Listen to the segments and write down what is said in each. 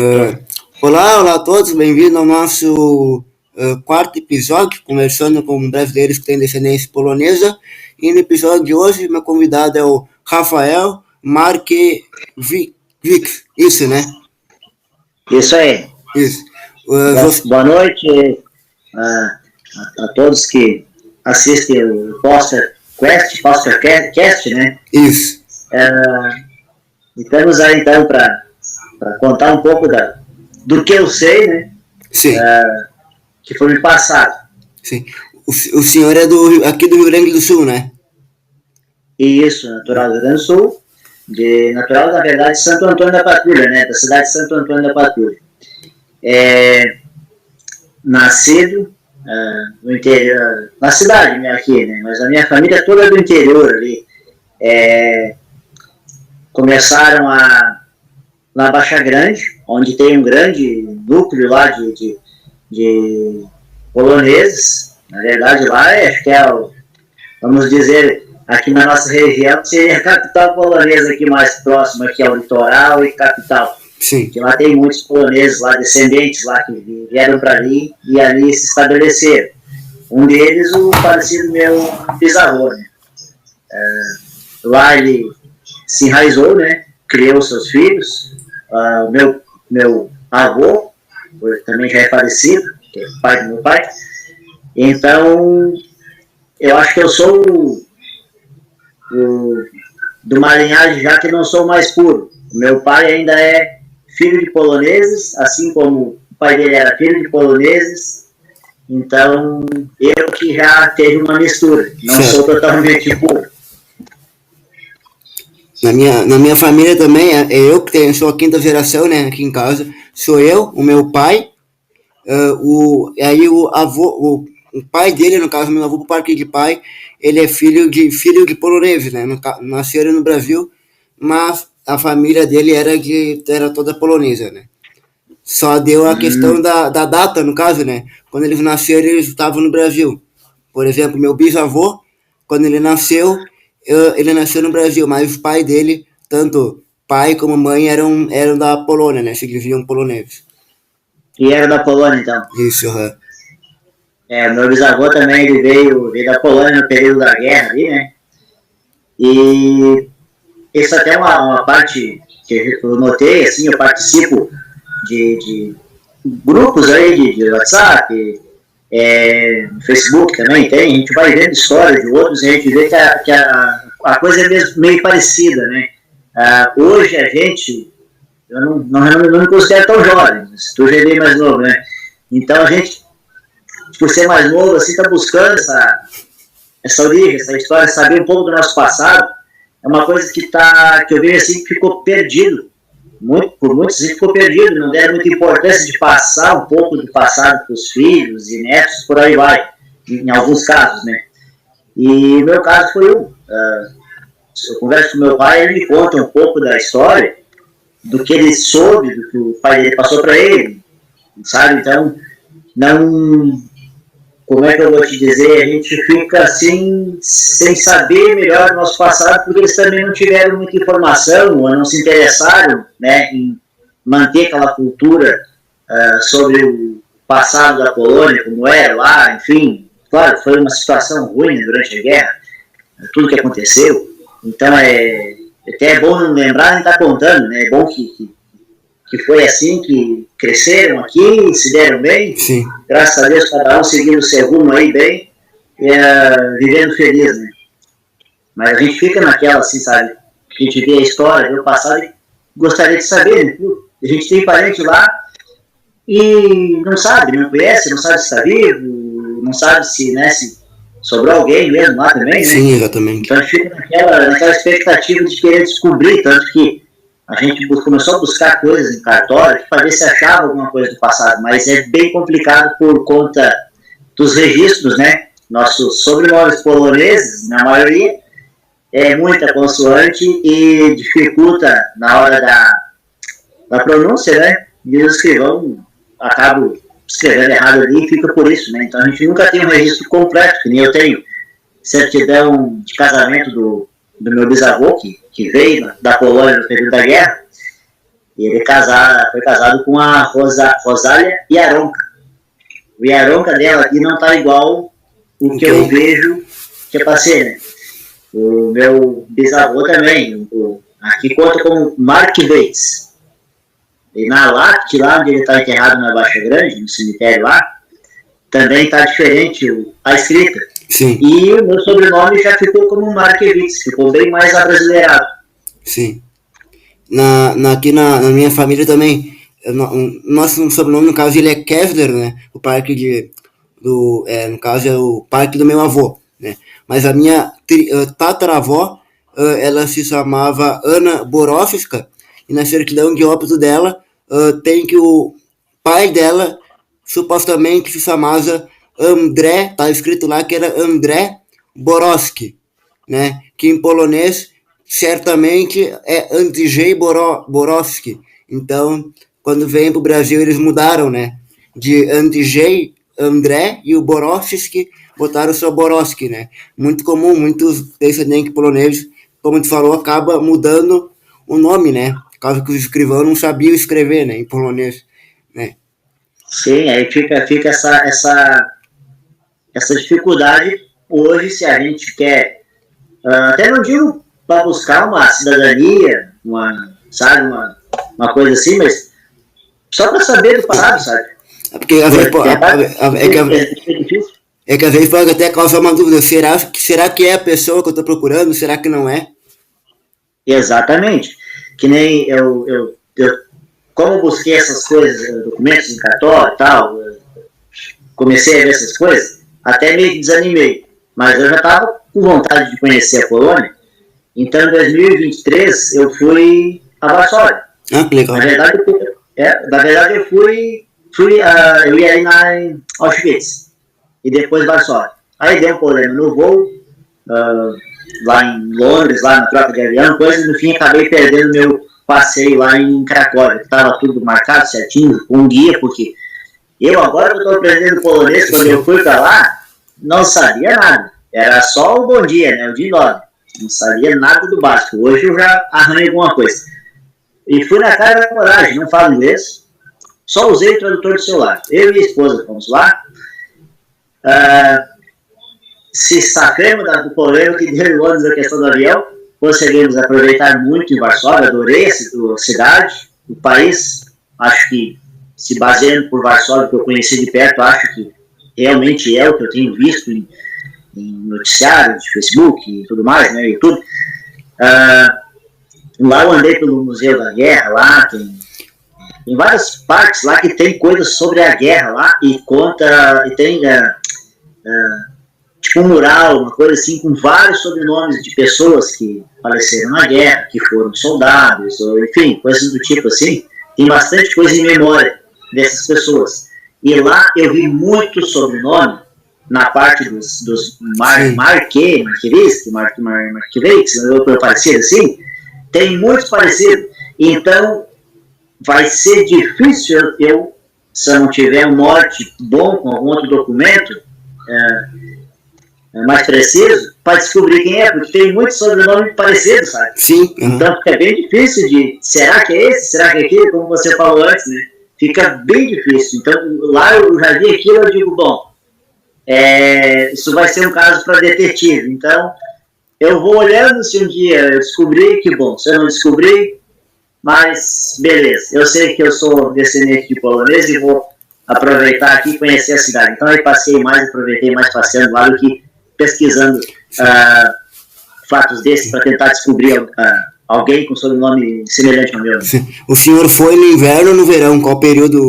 Ah, olá a todos, bem-vindo ao nosso quarto episódio, conversando com brasileiros que têm descendência polonesa. E no episódio de hoje, meu convidado é o Rafael Markiewicz, isso, né? Isso aí. Isso. Boa noite a todos que assistem o Postercast, né? Isso. Estamos aí então para contar um pouco do que eu sei, né? Sim. Que foi me passado. Sim. O senhor é aqui do Rio Grande do Sul, né? Isso, natural do Rio Grande do Sul. Natural, na verdade, de Santo Antônio da Patrulha, né? Da cidade de Santo Antônio da Patrulha. Nascido no interior, na cidade aqui, né? Mas a minha família é toda do interior ali. Começaram na Baixa Grande, onde tem um grande núcleo lá de poloneses. Na verdade, lá acho que vamos dizer, aqui na nossa região, seria a capital polonesa aqui mais próxima, que é o litoral e capital. Sim. Que lá tem muitos poloneses, lá, descendentes lá, que vieram para ali e ali se estabeleceram. Um deles, o falecido meu bisavô, né? Lá ele se enraizou, né? Criou seus filhos. Meu avô, também já é falecido, que é pai do meu pai. Então, eu acho que eu sou de uma linhagem já que não sou mais puro. O meu pai ainda é filho de poloneses, assim como o pai dele era filho de poloneses. Então, eu que já teve uma mistura, não sou totalmente puro. Na minha família também, eu que sou a quinta geração, né, aqui em casa. Sou eu, o meu pai, aí o avô, o pai dele, no caso, meu avô por parte de pai, ele é filho de poloneses, né, nasceram no Brasil, mas a família dele era toda polonesa, né. Só deu a questão da data, no caso, né, quando eles nasceram, eles estavam no Brasil. Por exemplo, meu bisavô, quando ele nasceu no Brasil, mas os pais dele, tanto pai como mãe, eram da Polônia, né? Se diziam poloneses. E era da Polônia, então? Isso, aham. Meu bisavô também, ele veio da Polônia no período da guerra ali, né? E isso até é uma parte que eu notei, assim, eu participo de grupos aí de WhatsApp, no Facebook também tem, a gente vai vendo histórias de outros e a gente vê que a coisa é meio parecida, né? Hoje a gente, eu não me considero tão jovem, tu já é bem mais novo, né? Então a gente, por ser mais novo, assim, está buscando essa origem, essa história, saber um pouco do nosso passado. É uma coisa que eu vejo assim que ficou perdido. Por muitos ficou perdido, não deram muita importância de passar um pouco do passado para os filhos e netos, por aí vai, em alguns casos, né? E no meu caso foi eu converso com meu pai, ele me conta um pouco da história, do que ele soube, do que o pai dele passou para ele, sabe? Então, como é que eu vou te dizer, a gente fica assim, sem saber melhor do nosso passado, porque eles também não tiveram muita informação, ou não se interessaram, né, em manter aquela cultura sobre o passado da Polônia, como era lá, enfim. Claro, foi uma situação ruim durante a guerra, tudo que aconteceu. Então, até é bom não lembrar nem estar contando, né? É bom que foi assim, que cresceram aqui, se deram bem. Sim. Graças a Deus, cada um seguindo o seu rumo aí bem, vivendo feliz, né? Mas a gente fica naquela, assim, sabe? A gente vê a história, vê o passado e gostaria de saber, né? A gente tem parente lá e não sabe, não conhece, não sabe se está vivo, não sabe se, né, se sobrou alguém mesmo lá também, né? Sim, exatamente. Então a gente fica naquela expectativa de querer descobrir, tanto que a gente começou a buscar coisas em cartório para ver se achava alguma coisa do passado, mas é bem complicado por conta dos registros, né? Nossos sobrenomes poloneses, na maioria, é muita consoante e dificulta na hora da pronúncia, né? E os escrivão acabam escrevendo errado ali e fica por isso, né? Então a gente nunca tem um registro completo, que nem eu tenho certidão de casamento do meu bisavô, que veio da Polônia no período da guerra, E ele foi casado com a Rosália Yaronka. O Yaronka dela aqui não tá igual o que eu vejo que eu passei, né? O meu bisavô também, aqui conta como Mark Bates. E na Lápide, lá onde ele está enterrado na Baixa Grande, no cemitério lá, também está diferente a escrita. Sim. E o meu sobrenome já ficou como Markevitz, ficou bem mais abrasileirado. Sim. Aqui na minha família também, nosso sobrenome, no caso, ele é Kessler, né? O parque no caso, é o parque do meu avô, né? Mas a minha tataravó, ela se chamava Ana Borowska, e na certidão de óbito dela tem que o pai dela supostamente se chamava André, tá escrito lá que era André Borowski, né? Que em polonês certamente é Andrzej Borowski. Então, quando vem para o Brasil, eles mudaram, né? De Andrzej, André, e o Borowski botaram só Borowski, né? Muito comum, muitos descendentes poloneses, como tu falou, acaba mudando o nome, né? Por causa que os escrivãos não sabiam escrever, né? Em polonês, né? Sim, aí fica essa dificuldade hoje, se a gente quer, até não digo para buscar uma cidadania, uma coisa assim, mas só para saber do passado, sabe? Porque às vezes é que às vezes pode até causar uma dúvida, será que é a pessoa que eu estou procurando, será que não é? Exatamente, que nem eu como busquei essas coisas, documentos em cartório e tal, comecei a ver essas coisas, até meio que desanimei, mas eu já estava com vontade de conhecer a Polônia. Então, em 2023, eu fui a Varsóvia. Ah, que legal. Na verdade eu ia ir em Auschwitz e depois Varsóvia. Aí deu um problema no voo, lá em Londres, lá na troca de avião, coisa, e no fim acabei perdendo meu passeio lá em Cracóvia, que estava tudo marcado certinho, com um guia, porque eu agora que estou aprendendo polonês, quando eu fui para lá, não sabia nada. Era só o bom dia, né? O dia 9. Não sabia nada do básico. Hoje eu já arranhei alguma coisa. E fui na cara da coragem, não falo inglês, só usei o tradutor do celular. Eu e minha esposa fomos lá. Se safemos do problema que deu em Londres a questão do avião, conseguimos aproveitar muito em Varsóvia, adorei a cidade, o país. Acho que, se baseando por Varsóvia, que eu conheci de perto, acho que realmente é o que eu tenho visto em noticiários, de Facebook e tudo mais, né, YouTube. Lá eu andei pelo Museu da Guerra, lá tem várias partes lá que tem coisas sobre a guerra lá, e conta, e tem tipo um mural, uma coisa assim, com vários sobrenomes de pessoas que faleceram na guerra, que foram soldados, ou enfim, coisas do tipo assim. Tem bastante coisa em memória dessas pessoas. E lá eu vi muito sobrenome na parte dos Markevitz, ou parecido assim, tem muitos parecidos. Então, vai ser difícil se eu não tiver um norte bom com algum outro documento mais preciso, para descobrir quem é, porque tem muitos sobrenomes parecidos, sabe? Sim. Então fica bem difícil será que é esse? Será que é aquele? Como você falou antes, né? Fica bem difícil. Então, lá eu já vi aquilo, eu digo, bom, isso vai ser um caso para detetive. Então, eu vou olhando, se um dia eu descobrir, que bom. Se eu não descobrir, mas beleza. Eu sei que eu sou descendente de polonês e vou aproveitar aqui e conhecer a cidade. Então, eu aproveitei mais passeando lá do que pesquisando fatos desses para tentar descobrir alguém com sobrenome semelhante ao meu. O senhor foi no inverno ou no verão? Qual período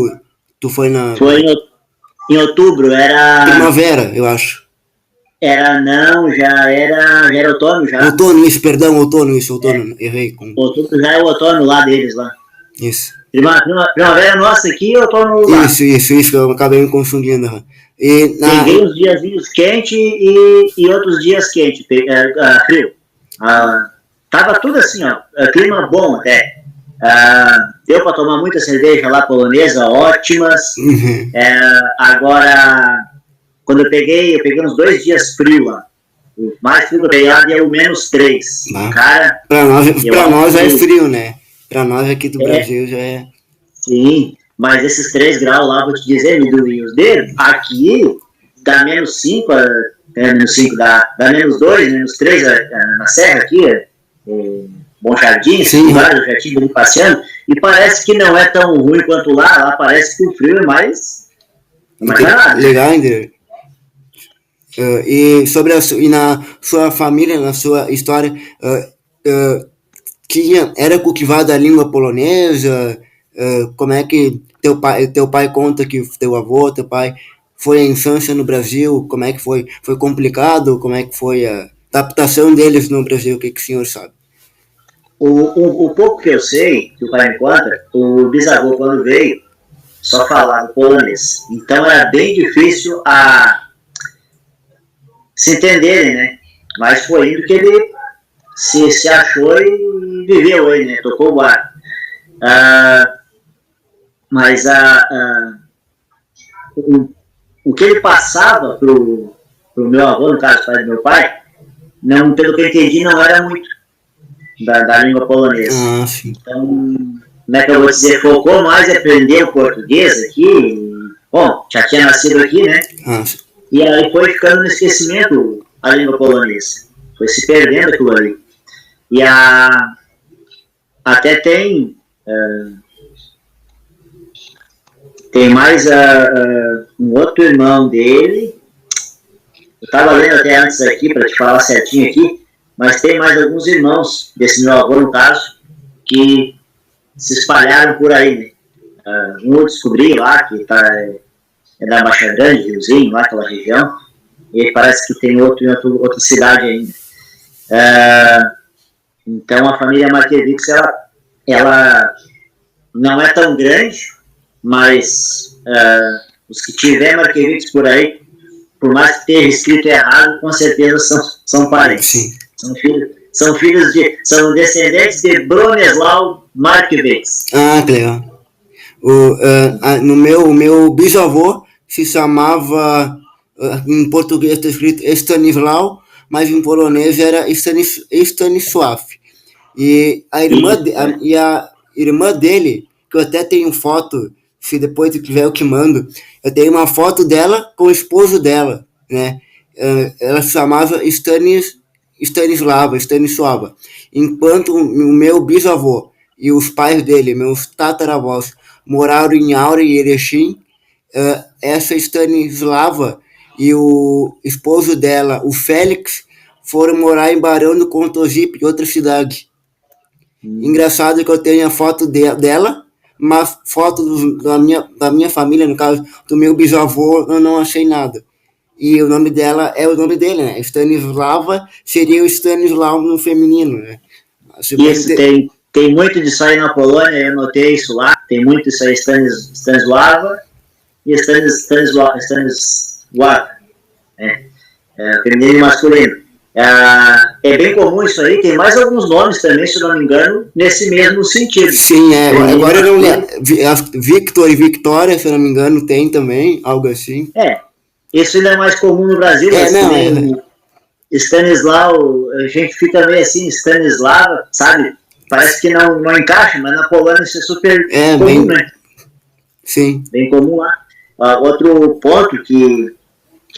tu foi na... Foi em outubro, era... Primavera, eu acho. Já era outono já. Outono, errei. Outubro já é o outono lá deles, lá. Isso. Primavera nossa aqui e outono lá. Isso, eu acabei me confundindo. Peguei uns diazinhos quentes e outros dias quentes, frio. Tava tudo assim, ó, clima bom até. Deu para tomar muita cerveja lá polonesa, ótimas. Agora, quando eu peguei uns 2 dias frio lá. O mais frio que eu peguei lá é o -3. Cara, pra nós é frio, né? Para nós aqui do Brasil já é. Sim, mas esses 3 graus lá, vou te dizer, me doem os dedos. Aqui dá menos 5, menos 5 dá menos 2, menos 3 na serra aqui, Bom Jardim, esse lugar, eu já tive ali passeando, e parece que não é tão ruim quanto lá parece que o frio é mais nada. Legal, André. E sobre e na sua família, na sua história, era cultivada a língua polonesa? Como é que teu pai conta que teu pai foi a infância no Brasil? Como é que foi? Foi complicado? Como é que foi a adaptação deles no Brasil? O que o senhor sabe? O pouco que eu sei, que o pai me conta, o bisavô quando veio só falava polonês. Então era bem difícil se entenderem, né? Mas foi indo que ele se achou e viveu aí, né? Tocou o barco. Mas o que ele passava pro meu avô, no caso, pai do meu pai, não, pelo que eu entendi, não era muito da língua polonesa. Então, como é que eu vou dizer? Focou mais em aprender o português aqui. Bom, já tinha nascido aqui, né? E aí foi ficando no esquecimento a língua polonesa. Foi se perdendo aquilo ali. E até tem mais um outro irmão dele. Eu estava lendo até antes aqui, para te falar certinho aqui, mas tem mais alguns irmãos desse meu avô, no caso, que se espalharam por aí, né? Um eu descobri lá, que é da Baixa Grande, Riozinho, lá aquela região, e parece que tem outro em outra cidade ainda. Então a família Marquevics, ela não é tão grande, mas os que tiver Marquevics por aí, por mais que esteja escrito errado, com certeza são parentes. Sim. São descendentes de Bronisław Markiewicz. Que legal. O meu bisavô se chamava, em português está escrito Stanisław, mas em polonês era Stanisław. E a irmã dele, que eu até tenho foto, se depois tu tiver eu te mando, eu tenho uma foto dela com o esposo dela, né? Ela se chamava Stanisława, enquanto o meu bisavô e os pais dele, meus tataravós, moraram em Aura e Erechim. Essa Stanislava e o esposo dela, o Félix, foram morar em Barão do Contogip, outra cidade. Engraçado que eu tenho a foto dela, mas foto da minha família, no caso do meu bisavô, eu não achei nada. E o nome dela é o nome dele, né? Stanislava seria o Stanisław no feminino, né? Isso, tem muito disso aí na Polônia, eu notei isso lá. Tem muito disso aí, Stanislava e Stanisław, feminino e masculino. É bem comum isso aí, tem mais alguns nomes também, se não me engano, nesse mesmo sentido. Sim, agora eu não lembro. Victor e Victoria, se não me engano, tem também, algo assim. Isso ainda é mais comum no Brasil, mas também Stanisław, a gente fica meio assim, Stanislava, sabe? Parece que não encaixa, mas na Polônia isso é super comum, né? Sim. Bem comum lá. Outro ponto que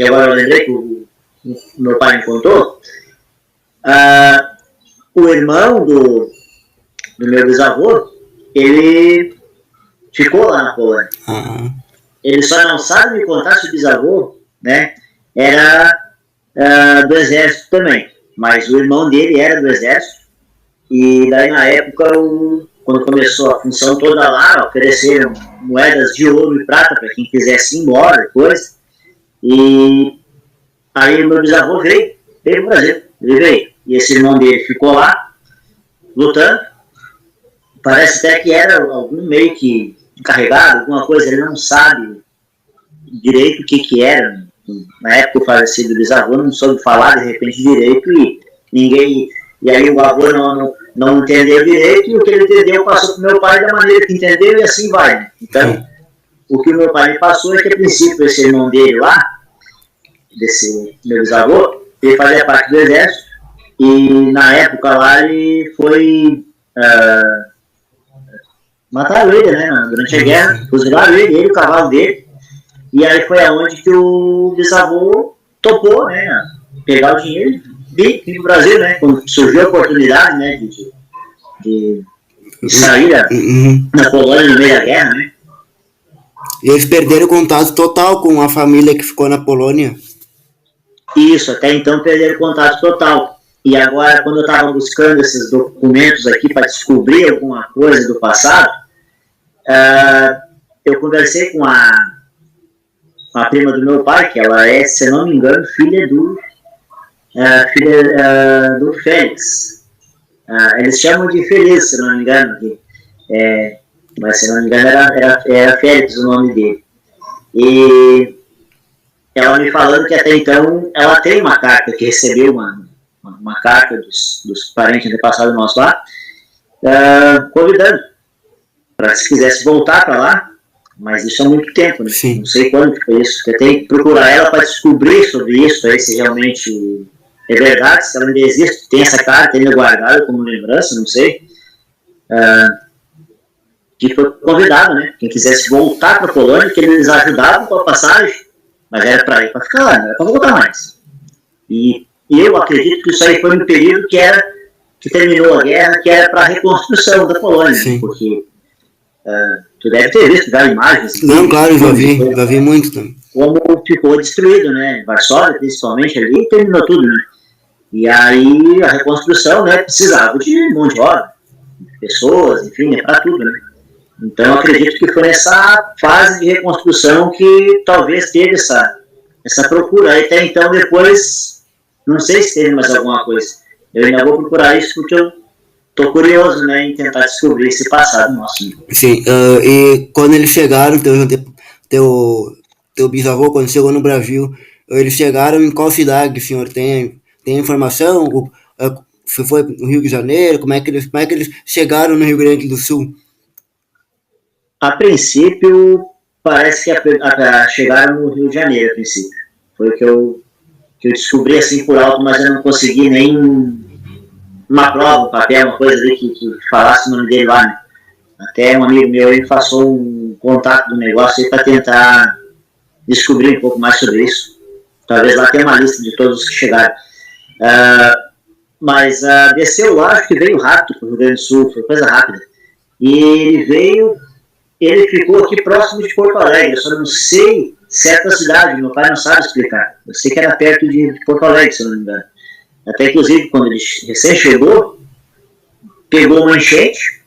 agora eu lembrei que o meu pai me contou, o irmão do meu bisavô, ele ficou lá na Polônia. Ele só não sabe me contar se o bisavô, né, era do exército também, mas o irmão dele era do exército, e daí na época, quando começou a função toda lá, ofereceram moedas de ouro e prata para quem quisesse ir embora depois, e aí o meu bisavô veio para o Brasil, ele veio, e esse irmão dele ficou lá, lutando, parece até que era algum meio que encarregado, alguma coisa, ele não sabe direito o que era. Na época o falecido bisavô não soube falar de repente direito e aí o avô não entendeu direito, e o que ele entendeu passou para o meu pai da maneira que entendeu, e assim vai. Então, o que o meu pai me passou é que a princípio esse irmão dele lá, desse meu bisavô, ele fazia parte do exército, e na época lá ele foi mataram ele, né? Durante a guerra, fuzilaram ele, o cavalo dele. E aí foi aonde que o bisavô topou, né? Pegar o dinheiro e vir pro Brasil, né? Quando surgiu a oportunidade, né? De sair da Polônia no meio da guerra, né? E eles perderam contato total com a família que ficou na Polônia. Isso, até então perderam contato total. E agora, quando eu estava buscando esses documentos aqui para descobrir alguma coisa do passado, eu conversei com a prima do meu pai, que ela é, se não me engano, filha do Félix. Eles chamam de Feliz, se não me engano. Mas se não me engano era Félix o nome dele. E ela me falando que até então ela tem uma carta, que recebeu uma carta dos parentes antepassados nossos lá, convidando para se quisesse voltar para lá, mas isso há muito tempo, né? Sim. Não sei quando foi isso. Você tem que procurar ela para descobrir sobre isso, aí, se realmente é verdade, se ela ainda existe, tem essa carta ainda guardada como lembrança, não sei. Que foi convidado, né? Quem quisesse voltar para a Polônia, que eles ajudavam com a passagem, mas era para ir para ficar lá, não era para voltar mais. E eu acredito que isso aí foi um período que terminou a guerra, que era para a reconstrução da Polônia, Sim. Porque tu deve ter visto várias imagens. Não, claro, já vi muito também. Como ficou destruído, né? Varsóvia, principalmente ali, terminou tudo, né? E aí a reconstrução, né, precisava de mão de obra, de pessoas, enfim, para tudo, né? Então, acredito que foi nessa fase de reconstrução que talvez teve essa procura. Aí, até então, depois, não sei se teve mais alguma coisa. Eu ainda vou procurar isso porque eu estou curioso, né, em tentar descobrir esse passado nosso. Sim, e quando eles chegaram, teu bisavô, quando chegou no Brasil, eles chegaram em qual cidade, o senhor tem informação? Se foi no Rio de Janeiro? Como é que eles chegaram no Rio Grande do Sul? A princípio, parece que chegaram no Rio de Janeiro, a princípio. Foi o que eu descobri assim por alto, mas eu não consegui nem uma prova, um papel, uma coisa ali que falasse o nome dele lá, né? Até um amigo meu aí passou um contato do negócio aí para tentar descobrir um pouco mais sobre isso. Talvez lá tenha uma lista de todos os que chegaram. Mas desceu lá, acho que veio rápido para o Rio Grande do Sul, foi coisa rápida. E ele ficou aqui próximo de Porto Alegre, eu só não sei certa cidade, meu pai não sabe explicar. Eu sei que era perto de Porto Alegre, se eu não me engano. Até inclusive, quando ele recém chegou, pegou uma enchente,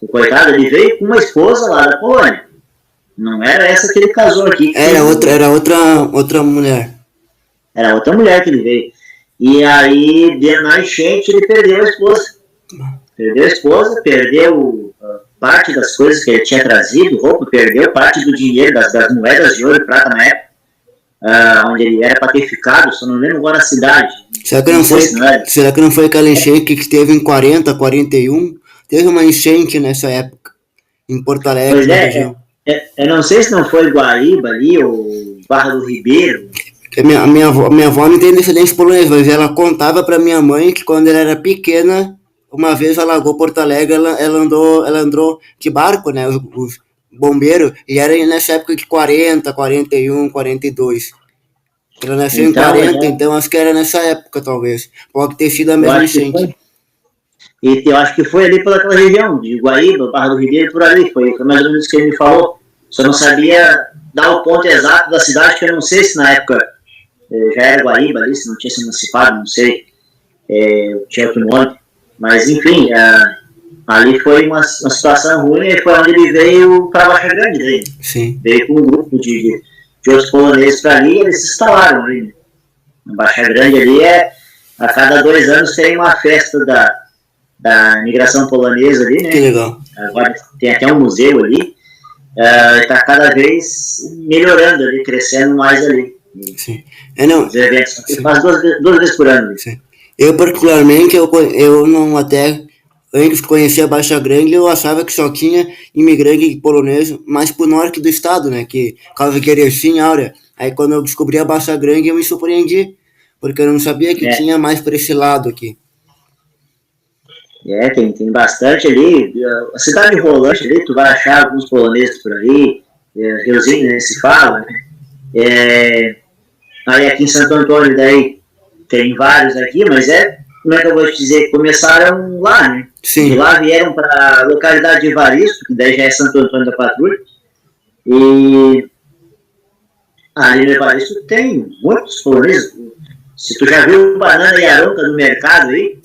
o coitado, ele veio com uma esposa lá da Polônia. Não era essa que ele casou aqui. Era outra mulher. Era outra mulher que ele veio. E aí, na enchente, ele perdeu a esposa. Perdeu parte das coisas que ele tinha trazido, roupa, perdeu parte do dinheiro, das moedas de ouro e prata na época, onde ele era para ter ficado, só não lembro agora a cidade. Será que não foi aquela enchente que teve em 40, 41? Teve uma enchente nessa época, em Porto Alegre, pois na região. Eu não sei se não foi Guaíba ali, ou Barra do Ribeiro. A minha avó não tem descendência polonesa, mas ela contava para minha mãe que quando ela era pequena, uma vez ela largou Porto Alegre, ela andou de barco, né, os bombeiros, e era nessa época de 40, 41, 42. Ela nasceu em 40, então acho que era nessa época, talvez. Pode ter sido a mesma enchente. E eu acho que foi ali pelaquela região, de Guaíba, Barra do Ribeiro, por ali. Foi mais ou menos o que ele me falou. Só não sabia dar o ponto exato da cidade, que eu não sei se na época já era Guaíba ali, se não tinha se emancipado, não sei. Tinha outro nome. Mas, enfim, ali foi uma situação ruim, e foi onde ele veio para Baixa Grande. Daí. Sim. Veio com um grupo de outros poloneses para ali, e eles se instalaram ali. Na Baixa Grande ali, a cada 2 anos tem uma festa da migração polonesa ali, né? Que legal. Agora tem até um museu ali, está cada vez melhorando ali, crescendo mais ali. Sim. Os eventos, faz 2 vezes por ano. Sim. Eu particularmente, eu não até, antes de conhecer a Baixa Grande, eu achava que só tinha imigrante polonês mais pro norte do estado, né, que causa de Erechim, Áurea. Aí quando eu descobri a Baixa Grande, eu me surpreendi, porque eu não sabia que tinha mais por esse lado aqui. Tem bastante ali. A cidade rolante ali, tu vai achar alguns poloneses por aí, Riozinho, né, se fala, né? Aí aqui em Santo Antônio, daí tem vários aqui, mas como é que eu vou te dizer? Começaram lá, né? Sim. De lá vieram para a localidade de Evaristo, que daí já é Santo Antônio da Patrulha, e ali no Evaristo tem muitos poloneses. Se tu já viu banana e aronca no mercado aí,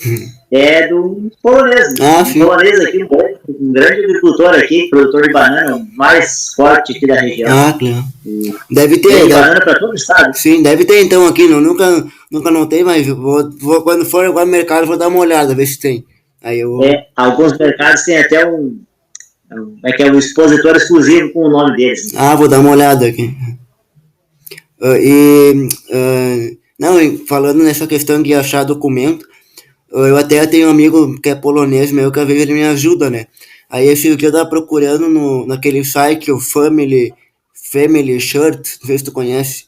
é do polonês. Sim. Polonês aqui, um grande agricultor aqui, produtor de banana, mais forte aqui da região. Claro. Deve ter. Tem banana para todo o estado. Sim, deve ter então aqui. Nunca notei, mas quando for agora no mercado vou dar uma olhada, ver se tem. Aí eu... alguns mercados têm até um expositor exclusivo com o nome deles. Vou dar uma olhada aqui. Não, falando nessa questão de achar documento, eu até tenho um amigo que é polonês meu, que às vezes ele me ajuda, né? Aí esse dia eu tava procurando naquele site, o Family Shirt, não sei se tu conhece.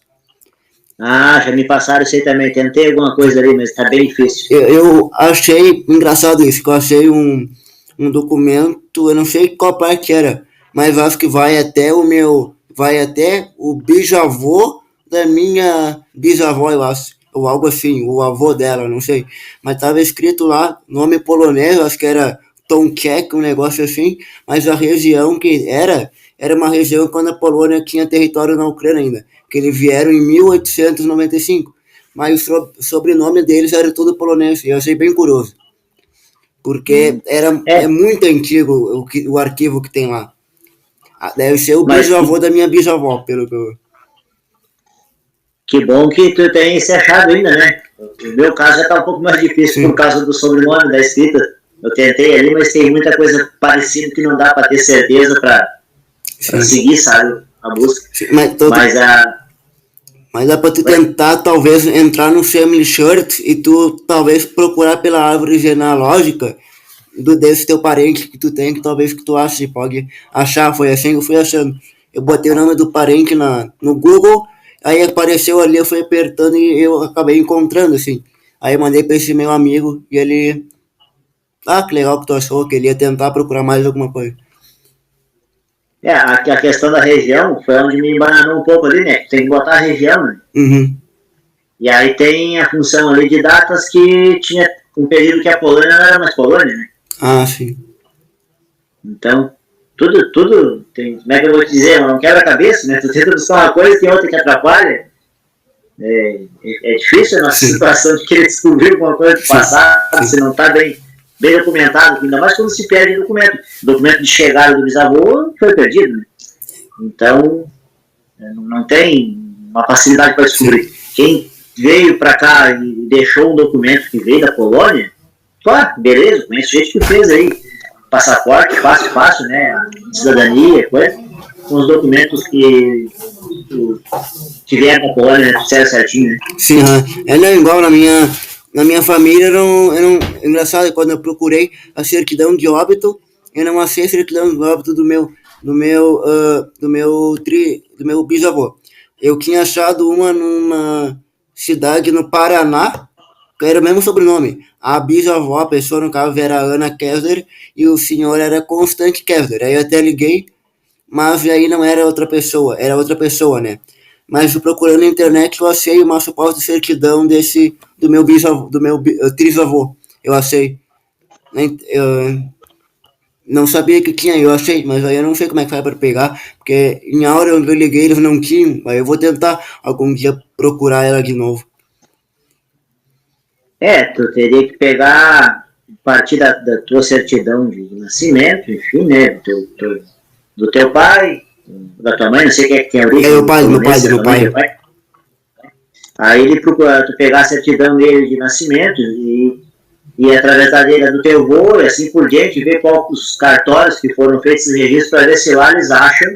Já me passaram isso aí também, tentei alguma coisa ali, mas tá bem difícil. Eu achei engraçado isso, que eu achei um documento, eu não sei qual parte era, mas acho que vai até o bisavô da minha bisavó, eu acho, ou algo assim, o avô dela, não sei, mas estava escrito lá, nome polonês, acho que era Tomczek, um negócio assim, mas a região que era uma região quando a Polônia tinha território na Ucrânia ainda, que eles vieram em 1895, mas o sobrenome deles era tudo polonês, e eu achei bem curioso, porque é muito antigo o arquivo que tem lá. Deve ser o bisavô da minha bisavó, pelo que eu... Que bom que tu tem esse achado ainda, né? No meu caso já tá um pouco mais difícil por causa do sobrenome da escrita. Eu tentei ali, mas tem muita coisa parecida que não dá para ter certeza para seguir, sabe, a busca. Sim, mas dá para tu tentar, talvez, entrar no Family Shirt e tu, talvez, procurar pela árvore genealógica desse teu parente que tu tem, que talvez que tu ache, pode achar, foi assim que eu fui achando. Eu botei o nome do parente no Google, aí apareceu ali, eu fui apertando e eu acabei encontrando, assim. Aí eu mandei para esse meu amigo e ele... que legal que tu achou, que ele ia tentar procurar mais alguma coisa. A questão da região foi onde me embananou um pouco ali, né? Tem que botar a região, né? Uhum. E aí tem a função ali de datas que tinha um período que a Polônia não era mais Polônia, né? Sim. Então, tudo tem, como é que eu vou te dizer, não quebra a cabeça, né? Tu tenta buscar uma coisa e tem outra que atrapalha. É difícil a nossa situação de querer descobrir alguma coisa do passado, se não está bem documentado, ainda mais quando se perde documento. O documento de chegada do bisavô foi perdido, né? Então, não tem uma facilidade para descobrir. Quem veio para cá e deixou um documento que veio da Polônia, claro, beleza, conheço gente que fez aí passaporte, fácil, né? Cidadania, coisa, com os documentos que vieram da Polônia, né? Certinho, né? Sim, não igual na minha família, engraçado, quando eu procurei a certidão de óbito, eu não achei a certidão de óbito do meu bisavô. Eu tinha achado uma numa cidade no Paraná, que era o mesmo sobrenome. A bisavó, a pessoa no caso era Ana Kessler e o senhor era Constante Kessler. Aí eu até liguei, mas aí não era outra pessoa, era outra pessoa, né? Mas procurando na internet eu achei uma suposta certidão do meu bisavô, do meu trisavô. Eu achei. Eu não sabia que tinha, eu achei, mas aí eu não sei como é que faz para pegar, porque em hora onde eu liguei eles não tinham, aí eu vou tentar algum dia procurar ela de novo. Tu teria que pegar a partir da tua certidão de nascimento, enfim, né, do teu pai, da tua mãe, não sei quem é que tem a origem. Meu pai. Aí ele procura tu pegar a certidão dele de nascimento e através da dele do teu avô e assim por diante, ver qual os cartórios que foram feitos em registro para ver se lá eles acham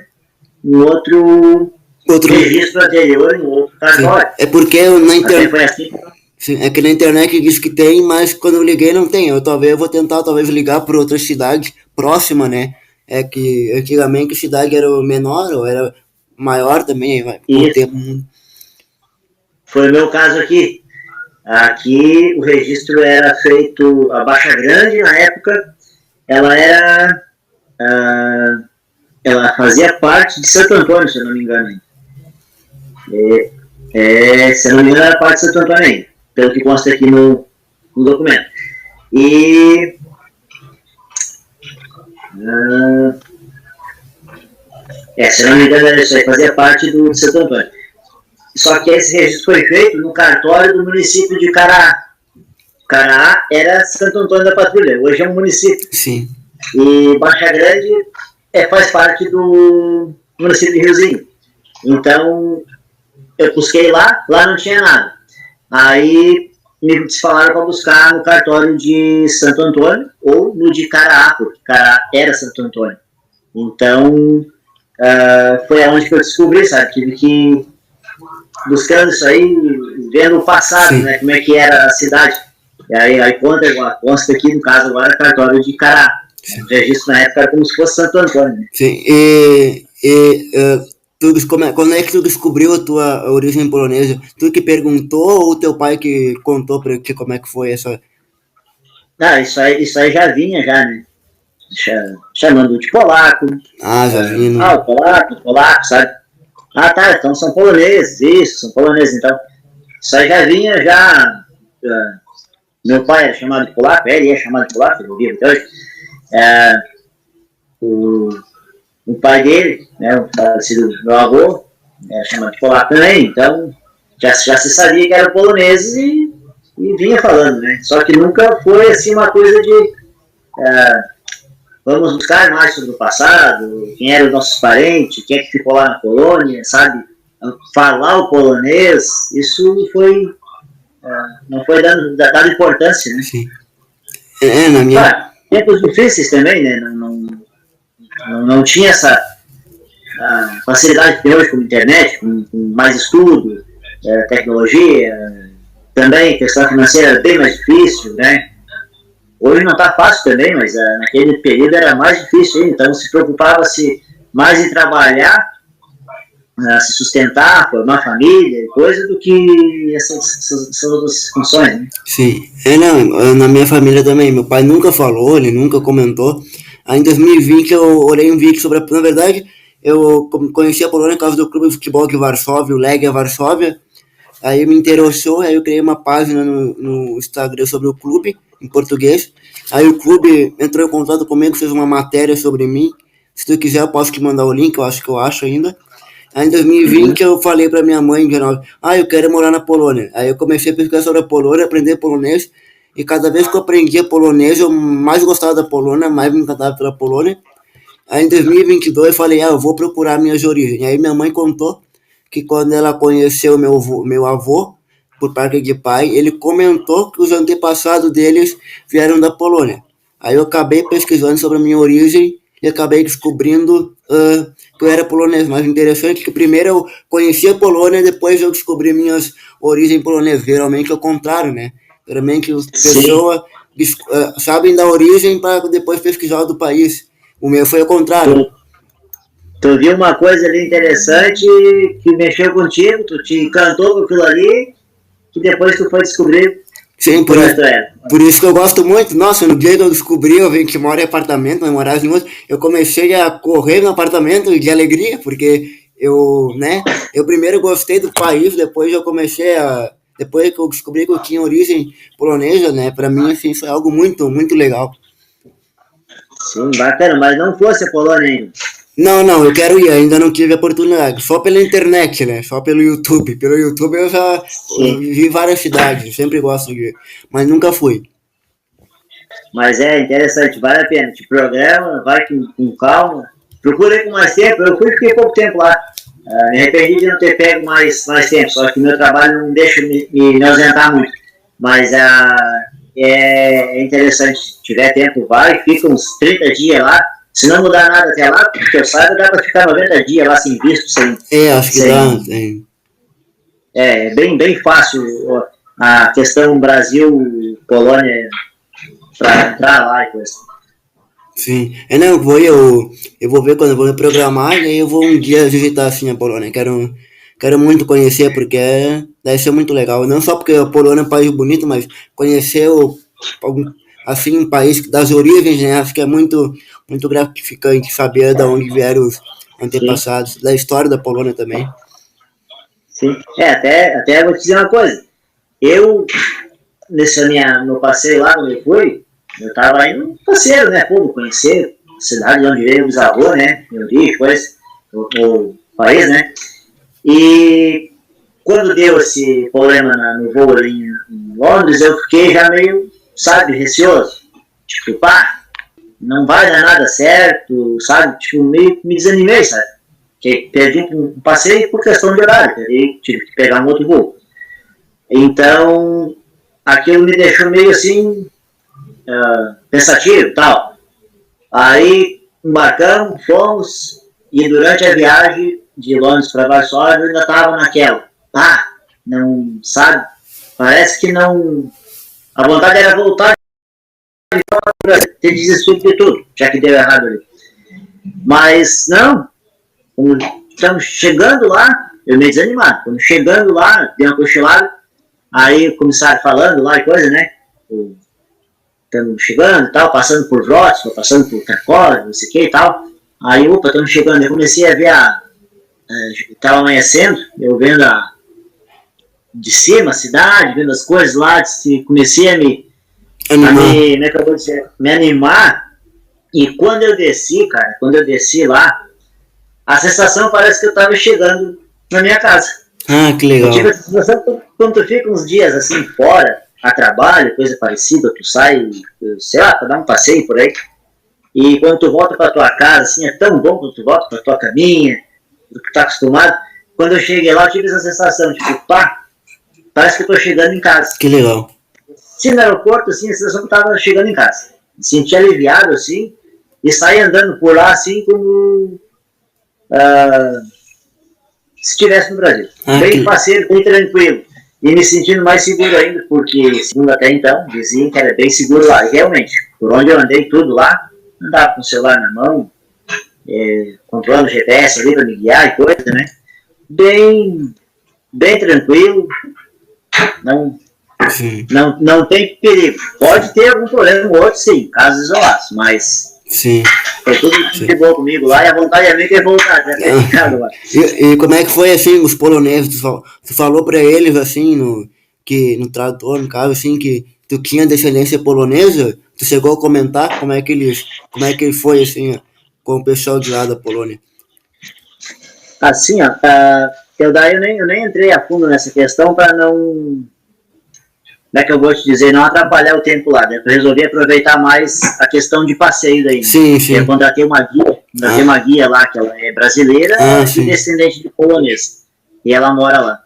um outro registro anterior, um outro cartório. Sim. É porque na internet... Foi assim. Sim, é que na internet diz que tem, mas quando eu liguei não tem. Eu vou tentar ligar para outra cidade próxima, né? É que antigamente a cidade era menor ou era maior também. Foi o meu caso aqui. Aqui o registro era feito, a Baixa Grande, na época, ela era, ela fazia parte de Santo Antônio, se eu não me engano. Se eu não me engano, era parte de Santo Antônio, pelo que consta aqui no documento. E se eu não me engano, isso aí fazia parte de Santo Antônio. Só que esse registro foi feito no cartório do município de Caraá. Caraá era Santo Antônio da Patrulha, hoje é um município. Sim. E Baixa Grande faz parte do município de Riozinho. Então, eu busquei lá não tinha nada. Aí me falaram para buscar no cartório de Santo Antônio ou no de Caraá, porque Caraá era Santo Antônio. Então, foi aonde que eu descobri, sabe? Tive que buscando isso aí, vendo o passado, né? Como é que era a cidade. E aí consta aqui, no caso agora, cartório de Caraá. O registro na época era como se fosse Santo Antônio. Né? Sim, quando é que tu descobriu a tua origem polonesa? Tu que perguntou ou teu pai que contou pra ti como é que foi essa... Isso aí já vinha, né? Chamando de polaco. Já vinha. Polaco, sabe? Tá, então são poloneses, isso, são poloneses, então. Isso aí já vinha, meu pai era chamado de polaco, ele é chamado de polaco, ele vive até hoje. O pai dele, né, o falecido meu avô, era chamado de polaco também, então já se sabia que era polonês e vinha falando, né? Só que nunca foi assim uma coisa de vamos buscar mais sobre o passado, quem eram os nossos parentes, quem é que ficou lá na Polônia, sabe? Falar o polonês, isso foi não foi dado importância, né? Sim. Na minha... tempos difíceis também, né? Não tinha essa facilidade que tem hoje com a internet, com mais estudo, tecnologia, também questão financeira bem mais difícil, né? Hoje não está fácil também, mas naquele período era mais difícil, então se preocupava-se mais em trabalhar, se sustentar, formar família, coisa do que essas outras funções, né? Sim, na minha família também, meu pai nunca falou, ele nunca comentou. Aí em 2020 eu olhei um vídeo sobre na verdade, eu conheci a Polônia por causa do clube de futebol de Varsóvia, o Legia Varsóvia. Aí me interessou, aí eu criei uma página no Instagram sobre o clube, em português. Aí o clube entrou em contato comigo, fez uma matéria sobre mim. Se tu quiser eu posso te mandar o link, eu acho ainda. Aí em 2020 eu falei pra minha mãe, eu quero morar na Polônia. Aí eu comecei a pesquisar sobre a Polônia, aprender polonês. E cada vez que eu aprendia polonês, eu mais gostava da Polônia, mais me encantava pela Polônia. Aí em 2022 eu falei, eu vou procurar minhas origens. Aí minha mãe contou que quando ela conheceu meu avô, por parte de pai, ele comentou que os antepassados deles vieram da Polônia. Aí eu acabei pesquisando sobre a minha origem e acabei descobrindo que eu era polonês. Mas interessante é que primeiro eu conheci a Polônia e depois eu descobri minhas origens polonesas. Geralmente é o contrário, né? Geralmente as pessoas sabem da origem para depois pesquisar do país. O meu foi o contrário. Tu viu uma coisa ali interessante que mexeu contigo, tu te encantou com aquilo ali, que depois tu foi descobrir. Sim, por isso que eu gosto muito. Nossa, no dia que eu descobri, eu vi que moro em apartamento, não morava em outro, eu comecei a correr no apartamento de alegria, porque eu primeiro gostei do país, depois depois que eu descobri que eu tinha origem polonesa, né, pra mim, assim, foi algo muito, muito legal. Sim, bacana, mas não fosse a Polônia ainda. Não, eu quero ir, ainda não tive a oportunidade. Só pela internet, né? Só pelo YouTube. Pelo YouTube eu já vi várias cidades, sempre gosto de ir, mas nunca fui. Mas é interessante, vale a pena. Te programa, vai com calma. Procura com mais tempo. Eu fiquei pouco tempo lá. Me arrependi de não ter pego mais tempo, só que meu trabalho não deixa me ausentar muito. Mas é interessante. Se tiver tempo, vai, fica uns 30 dias lá. Se não mudar nada até lá, porque eu saiba, dá para ficar 90 dias lá sem visto, sem... Acho que dá. É bem fácil a questão Brasil-Polônia para entrar lá e coisa. Sim. Eu vou ver quando eu vou me programar e aí eu vou um dia visitar assim a Polônia. Quero quero muito conhecer, porque deve ser muito legal. Não só porque a Polônia é um país bonito, mas conhecer assim, um país das origens, né? Acho que é muito gratificante saber de onde vieram os Sim, antepassados, da história da Polônia também. sim. Até vou te dizer uma coisa. Eu, meu passeio lá, quando eu fui, eu tava indo passeio, né? Pô, conhecer a cidade de onde veio o bisavô, né? Meu dia, coisa, o país, né? E quando deu esse problema no voo ali em Londres, eu fiquei já meio, sabe, receoso. Tipo, pá, não vai dar nada certo, sabe? Tipo, meio que me desanimei, sabe? Que perdi um passeio por questão de horário, tive que pegar um outro voo. Então, aquilo me deixou meio assim, pensativo e tal. Aí embarcamos, fomos, e durante a viagem de Londres para Varsóvia eu ainda estava naquela. Ah, não, sabe? Parece que não. A vontade era voltar ter desistido de tudo, já que deu errado ali. Mas não, quando estamos chegando lá, eu meio desanimado. Quando chegando lá, dei uma cochilada, aí o comissário falando lá e coisa, né? Estamos chegando e tal, passando por Wrocław, passando por Cracóvia, não sei o que e tal. Aí, opa, estamos chegando. Eu comecei a ver estava amanhecendo, eu vendo de cima a cidade, vendo as coisas lá, comecei como é que eu vou dizer, me animar. E quando eu desci, cara, quando eu desci lá, a sensação parece que eu estava chegando na minha casa. Ah, que Eu tive legal. a sensação quando tu fica uns dias assim fora, a trabalho, coisa parecida, tu sai, sei lá, para dar um passeio por aí. E quando tu volta para tua casa, assim, é tão bom quando tu volta para tua caminha, do que tá acostumado. Quando eu cheguei lá, eu tive essa sensação, tipo, pá, parece que eu tô chegando em casa. Que legal. Se no aeroporto, assim, a sensação que eu tava chegando em casa. Me senti aliviado, assim, e saí andando por lá, assim, como se estivesse no Brasil. Ah, Bem parceiro, bem tranquilo. E me sentindo mais seguro ainda, porque, segundo até então, diziam que era bem seguro lá. E realmente, por onde eu andei tudo lá, andava com o celular na mão, controlando o GPS ali para me guiar e coisa, né? Bem, bem tranquilo, não, sim, não tem perigo. Pode ter algum problema ou outro, sim, casos isolados, mas sim, foi tudo sim. de boa comigo lá e a vontade é minha que é voltar, já ter Ah, ficado lá. e como é que foi, assim, os poloneses? Tu falou pra eles, assim, que no tradutor, no caso, assim, que tu tinha descendência polonesa? Tu chegou a comentar como é que ele foi, assim, com o pessoal de lá da Polônia? Assim, ó, eu nem entrei a fundo nessa questão para não, como é que eu vou te dizer, não atrapalhar o tempo lá, né? Eu resolvi aproveitar mais a questão de passeio daí, né? Sim, Eu sim. contratei Ah, uma guia lá, que ela é brasileira e sim. descendente de polonês. E ela mora lá.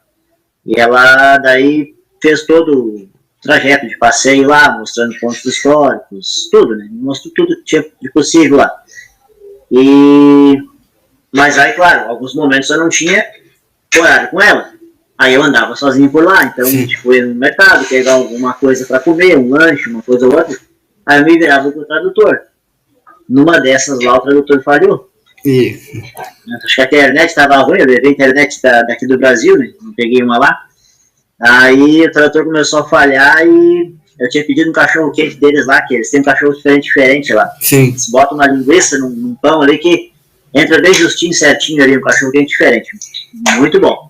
E ela daí fez todo o trajeto de passeio lá, mostrando pontos históricos, tudo, né? Mostrou tudo que tinha de possível lá. E... Mas aí, claro, alguns momentos eu não tinha horário com ela. Aí eu andava sozinho por lá, então a Sim. gente foi no mercado, pegar alguma coisa para comer, um lanche, uma coisa ou outra. Aí eu me virava com o tradutor. Numa dessas lá, o tradutor falhou. E, Acho que a internet estava ruim, eu levei a internet daqui do Brasil, né? Não peguei uma lá. Aí o tradutor começou a falhar e eu tinha pedido um cachorro quente deles lá, que eles têm um cachorro diferente lá. sim. Eles botam uma linguiça num pão ali que entra bem justinho, certinho ali, um cachorro quente diferente. Muito bom.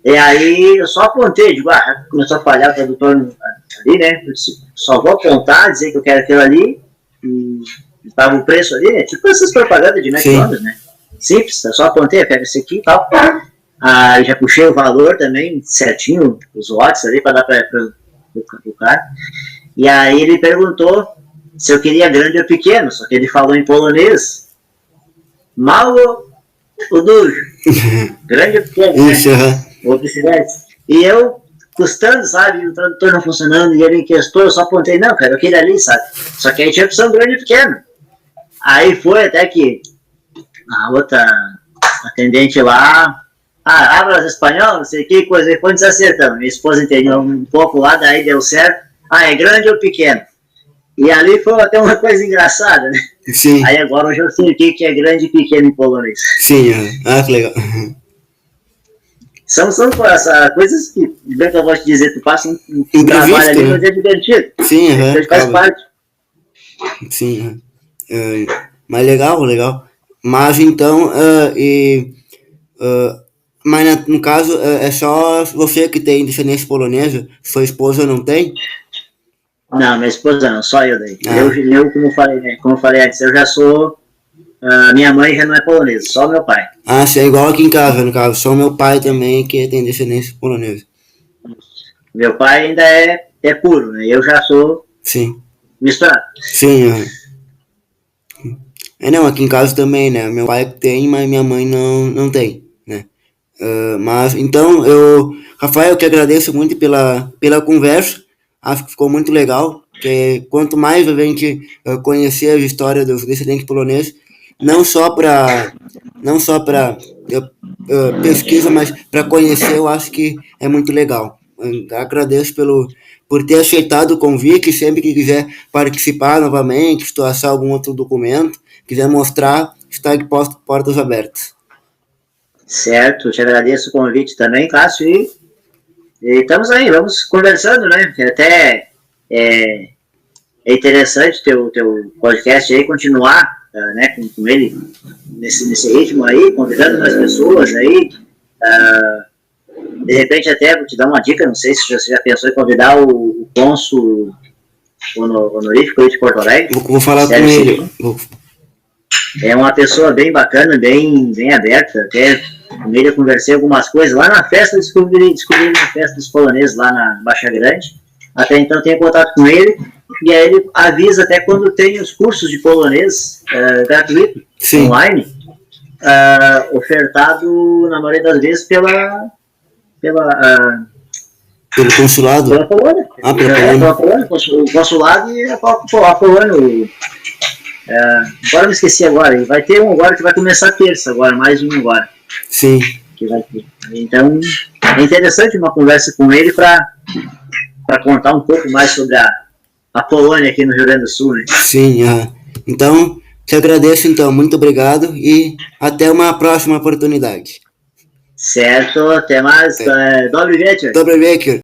E aí eu só apontei, digo, começou a falhar o tradutor ali, né? Eu disse, só vou apontar, dizer que eu quero aquilo ali, e estava o preço ali, né? Tipo essas propagandas de Sim. McDonald's, né? Simples, eu só apontei, eu quero esse aqui e tal. Aí já puxei o valor também, certinho, os watts ali, para dar para o cara. E aí ele perguntou se eu queria grande ou pequeno, só que ele falou em polonês, malo ou duro, grande ou pequeno, né? Isso, aham. Ou vice-versa. E eu, custando, sabe, o tradutor não funcionando, e ele inquestou, eu só apontei, não, cara, eu queria ali, sabe? Só que aí tinha opção grande e pequeno. Aí foi até que a outra atendente lá, hablas espanhol, não sei o que, coisa, e foi desacertando. Minha esposa entendeu um pouco lá, daí deu certo. É grande ou pequeno? E ali foi até uma coisa engraçada, né? Sim. Aí agora hoje eu sei o que é grande e pequeno em polonês. Sim, aham. Ah, que legal. São coisas que, bem que eu vou te dizer, tu passa um trabalho ali, Imprevisto, mas é divertido. Sim, Então faz acaba. parte. Sim, mas legal, legal. Mas então, mas no caso, é só você que tem descendência polonesa, sua esposa não tem? Não, minha esposa não, só eu daí. Ah, Como eu falei antes, eu já sou. Minha mãe já não é polonesa, só meu pai. sim, é igual aqui em casa, no caso. Só meu pai também que tem descendência polonesa. Meu pai ainda é puro, né? Eu já sou Sim, misturado. sim. Não, aqui em casa também, né? Meu pai tem, mas minha mãe não tem, né? Mas então, Rafael, eu que agradeço muito pela conversa. Acho que ficou muito legal. Que quanto mais a gente conhecer a história dos descendentes poloneses, não só para não só para pesquisa, mas para conhecer, eu acho que é muito legal. Eu agradeço por ter aceitado o convite. Sempre que quiser participar novamente, se tu achar algum outro documento, quiser mostrar, está de portas abertas. Certo, te agradeço o convite também, Cássio, e estamos aí, vamos conversando, né? Até é, é interessante teu podcast aí continuar né, com ele nesse ritmo aí, convidando mais pessoas aí. De repente até vou te dar uma dica, não sei se você já pensou em convidar o cônsul honorífico aí de Porto Alegre. Vou falar com ele. É uma pessoa bem bacana, bem aberta. Até com ele eu conversei algumas coisas. Lá na festa, descobri na festa dos poloneses, lá na Baixa Grande. Até então tenho contato com ele. E aí ele avisa até quando tem os cursos de polonês gratuito, Sim. online, ofertado na maioria das vezes pelo consulado? Pela Polônia. Pela Polônia. O consulado e a Polônia. Agora eu me esqueci agora. Vai ter um agora que vai começar terça, agora, mais um agora. Sim. Que vai ter. Então, é interessante uma conversa com ele para contar um pouco mais sobre a Polônia aqui no Rio Grande do Sul. Né? Sim, então, te agradeço então, muito obrigado e até uma próxima oportunidade. Certo, até mais. Dobry wieczór. Dobry wieczór.